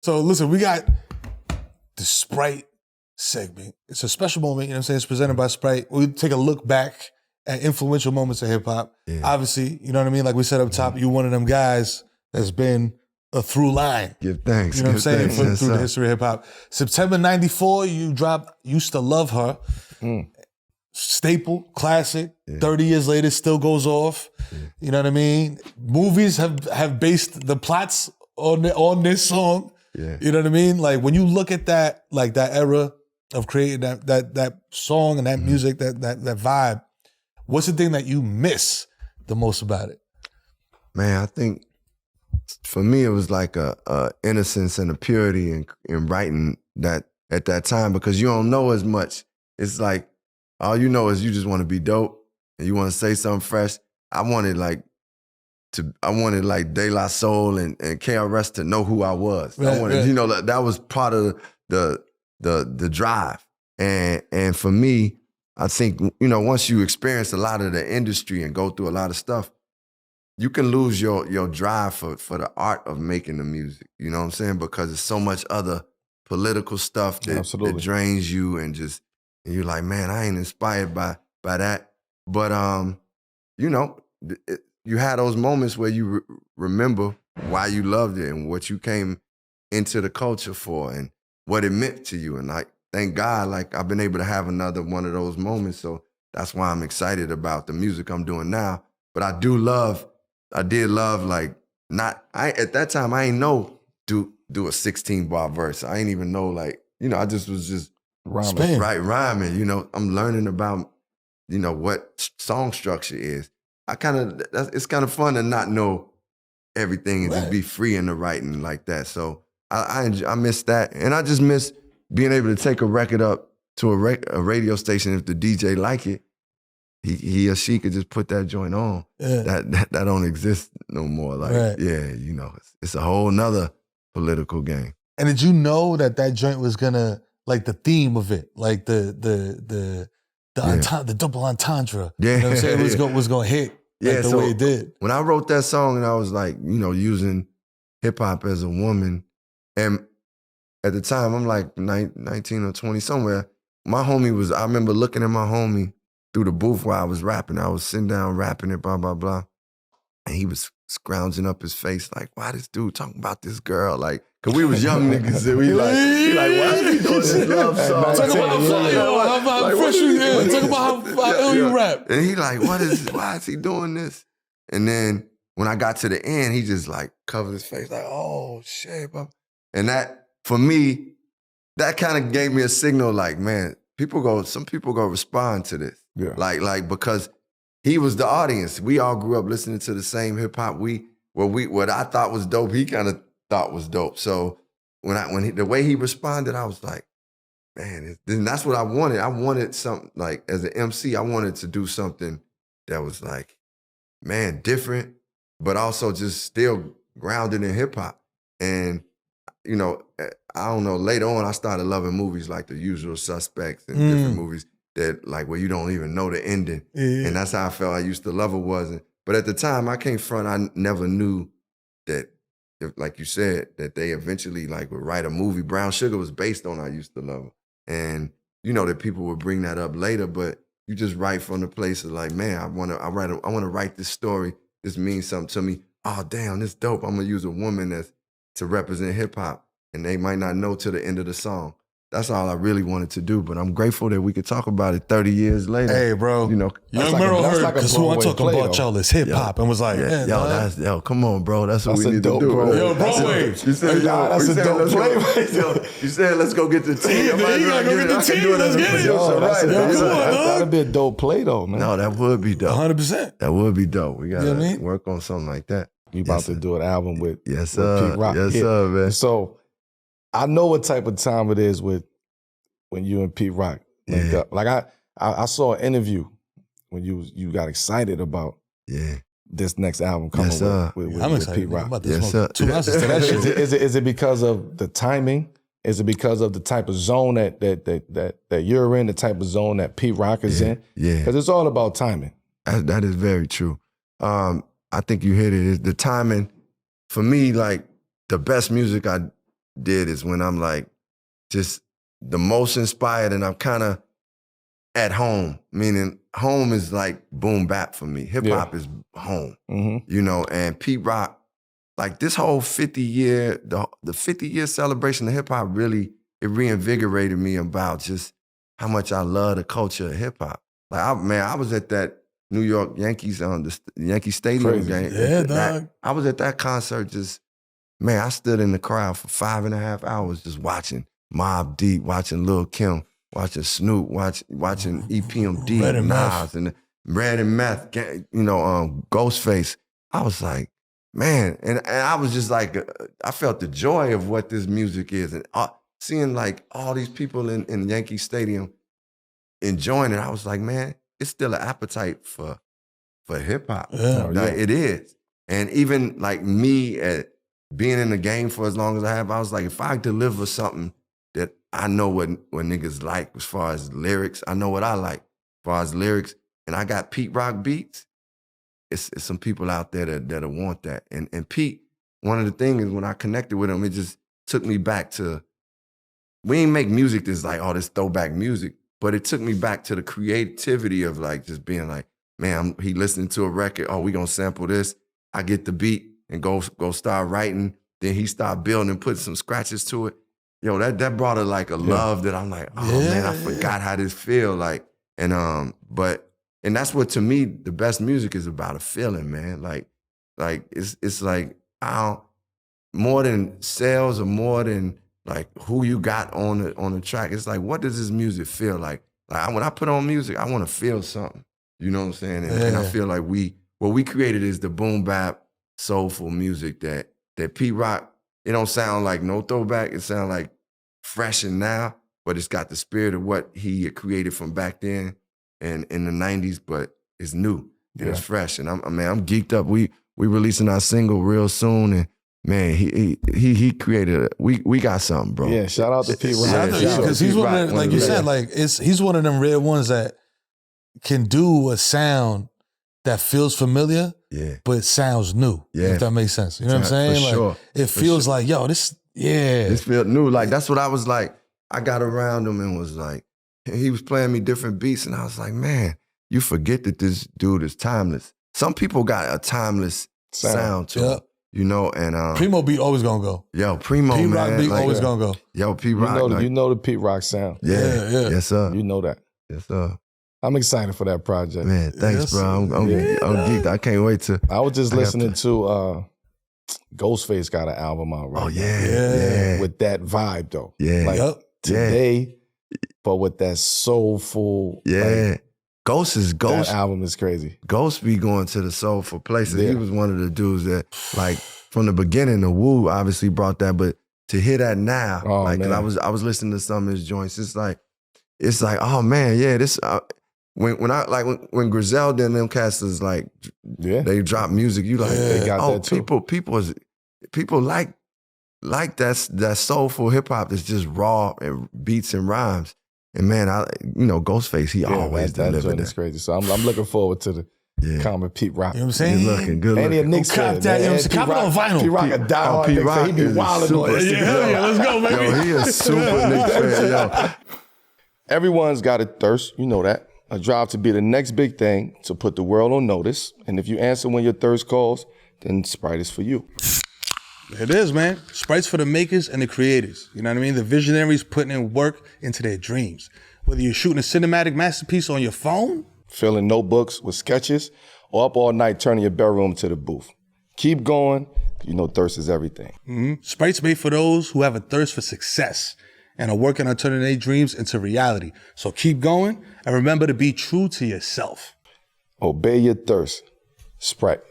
So listen, we got the Sprite segment. It's a special moment, you know what I'm saying? It's presented by Sprite. We take a look back at influential moments of hip hop. Yeah. Obviously, you know what I mean? Like we said up top, you one of them guys that's been a through line. Give thanks. You know what I'm saying? Thanks, Through the history of hip hop. September 94, you dropped Used to Love Her. Staple, classic. 30 years later, still goes off. You know what I mean? Movies have based the plots on this song. You know what I mean? Like when you look at that, like that era of creating that song and that music, that vibe, what's the thing that you miss the most about it? Man, I think for me it was like a innocence and a purity in writing that at that time, because you don't know as much. It's like all you know is you just want to be dope and you want to say something fresh. I wanted like De La Soul and KRS to know who I was. Right, I wanted, you know, that was part of the drive. And for me, I think, you know, once you experience a lot of the industry and go through a lot of stuff, you can lose your drive for the art of making the music. You know what I'm saying? Because there's so much other political stuff that drains you, and you're like, man, I ain't inspired by that. But you know, you had those moments where you remember why you loved it and what you came into the culture for and what it meant to you. And like, thank God, like I've been able to have another one of those moments. So that's why I'm excited about the music I'm doing now. But I did love like, at that time, I ain't know do a 16 bar verse. I ain't even know, like, you know, I just was rhyming, you know. I'm learning about, you know, what song structure is. It's kind of fun to not know everything and just be free in the writing like that. So I miss that. And I just miss being able to take a record up to a radio station. If the DJ like it, he or she could just put that joint on. That don't exist no more. Like, you know, it's a whole nother political game. And did you know that joint was gonna, like the theme of it, like the double entendre, you know what I'm saying, was gonna hit the way it did. When I wrote that song and I was like, you know, using hip hop as a woman, and at the time I'm like 19 or 20 somewhere, my homie I remember looking at my homie through the booth while I was rapping. I was sitting down rapping it, blah, blah, blah. And he was scrounging up his face like, why this dude talking about this girl? Like, cause we was young niggas and he like, why is he doing this love song? Talk about how fresh you is. Talk about how ill you rap. And he like, why is he doing this? And then when I got to the end, he just like covered his face like, oh shit, bro. And that, for me, that kind of gave me a signal like, man, some people go respond to this. Yeah. Like because he was the audience. We all grew up listening to the same hip hop. What I thought was dope, he kind of thought was dope. So the way he responded, I was like, man, that's what I wanted. I wanted something like, as an MC, I wanted to do something that was like, man, different, but also just still grounded in hip hop. And, you know, I don't know, later on I started loving movies like The Usual Suspects and different movies that like where you don't even know the ending. And that's how I felt I Used to Love Her wasn't. But at the time, I can't front, I never knew that, like you said, that they eventually like would write a movie. Brown Sugar was based on I Used to Love Her. And you know that people would bring that up later, but you just write from the place of like, man, I want to write this story. This means something to me. Oh, damn, this dope. I'm gonna use a woman to represent hip hop. And they might not know till the end of the song. That's all I really wanted to do, but I'm grateful that we could talk about it 30 years later. Hey, bro. You know, Young Mero heard, because who I'm talking about, y'all, is hip hop, and was like, yo, come on, bro. That's what we need to do. Bro. Yo, Broadway. You said, that's a dope play. You said, let's go get the team. You gotta go get the team. Let's get it. That'd be a dope play, though, man. No, that would be dope. 100%. That would be dope. We gotta work on something like that. You about to do an album with Pete Rock. Yes, sir, man. So I know what type of time it is when you and Pete Rock linked up. Like I saw an interview when you got excited about this next album coming with Pete Rock. I'm about to smoke 2 ounces to that shit. Is it because of the timing? Is it because of the type of zone that you're in, the type of zone that Pete Rock is in? Yeah. Because it's all about timing. That is very true. I think you hit it. The timing, for me, like the best music did is when I'm like just the most inspired and I'm kind of at home, meaning home is like boom bap for me. Hip hop is home, you know, and Pete Rock, like this whole 50-year, the 50-year celebration of hip hop really, it reinvigorated me about just how much I love the culture of hip hop. Like, I was at that New York Yankees the Yankee Stadium game. Yeah, dog. I was at that concert just, man, I stood in the crowd for 5.5 hours just watching Mobb Deep, watching Lil' Kim, watching Snoop, watching EPMD, Red and Nas, and Red and Meth, you know, Ghostface. I was like, man, and I was just like, I felt the joy of what this music is, and seeing like all these people in Yankee Stadium enjoying it. I was like, man, it's still an appetite for hip hop. It is, and even like me at being in the game for as long as I have, I was like, if I deliver something that I know what niggas like as far as lyrics, I know what I like as far as lyrics, and I got Pete Rock beats, it's some people out there that'll want that. And Pete, one of the things is when I connected with him, it just took me back to, we ain't make music that's like, oh, this throwback music, but it took me back to the creativity of like just being like, man, he listening to a record, oh, we gonna sample this, I get the beat and go start writing, then he start building and putting some scratches to it. Yo, that brought like a love that I'm like, oh man, I forgot how this feel like. And that's what, to me, the best music is about, a feeling, man. Like it's like, more than sales or more than like who you got on the track. It's like, what does this music feel like? Like when I put on music, I want to feel something. You know what I'm saying? And I feel like what we created is the boom bap, soulful music that Pete Rock, it don't sound like no throwback. It sounds like fresh and now, but it's got the spirit of what he had created from back then and in the 90s, but it's new and it's fresh. And I'm geeked up. We releasing our single real soon, and man, he created we got something, bro. Yeah, shout out to Pete Rock. Because he's one of them, like you said, like he's one of them rare ones that can do a sound that feels familiar, but it sounds new. If that makes sense. You know what I'm saying? For sure. It feels like, yo, this felt new. Like that's what I was like. I got around him and was like, he was playing me different beats, and I was like, man, you forget that this dude is timeless. Some people got a timeless sound to them, you know, and Primo beat always gonna go. Yo, Primo, Pete man, Rock beat like, always gonna go. Yo, Pete Rock, you know the Pete Rock sound. Yeah. Yes, sir. You know that. Yes, sir. I'm excited for that project. Man, thanks, bro. I'm geeked. I can't wait to. I was just listening to Ghostface got an album out right now. Yeah. With that vibe though. Yeah. Like today, but with that soulful. Like, Ghost. That album is crazy. Ghost be going to the soulful places. He was one of the dudes that, like, from the beginning, the Wu obviously brought that, but to hear that now, man. I was listening to some of his joints. It's like, oh man, this. When Griselda and them cats is like, they drop music, you like, they got that too. People like that soulful hip hop that's just raw and beats and rhymes. And man, Ghostface, he always delivered that. That's crazy. So I'm looking forward to the common Pete Rock. You know what I'm saying? He's looking good. And he a Knicks fan. Cop it on vinyl. Pete Rock a diehard Knicks fan. He be wilding on it. Yeah, let's go, baby. Yo, he a super Knicks fan, yo. Everyone's got a thirst, you know that. A drive to be the next big thing, to put the world on notice. And if you answer when your thirst calls, then Sprite is for you. It is, man. Sprite's for the makers and the creators. You know what I mean? The visionaries putting in work into their dreams. Whether you're shooting a cinematic masterpiece on your phone, filling notebooks with sketches, or up all night turning your bedroom to the booth. Keep going. You know thirst is everything. Mm-hmm. Sprite's made for those who have a thirst for success and are working on turning their dreams into reality. So keep going and remember to be true to yourself. Obey your thirst. Sprite.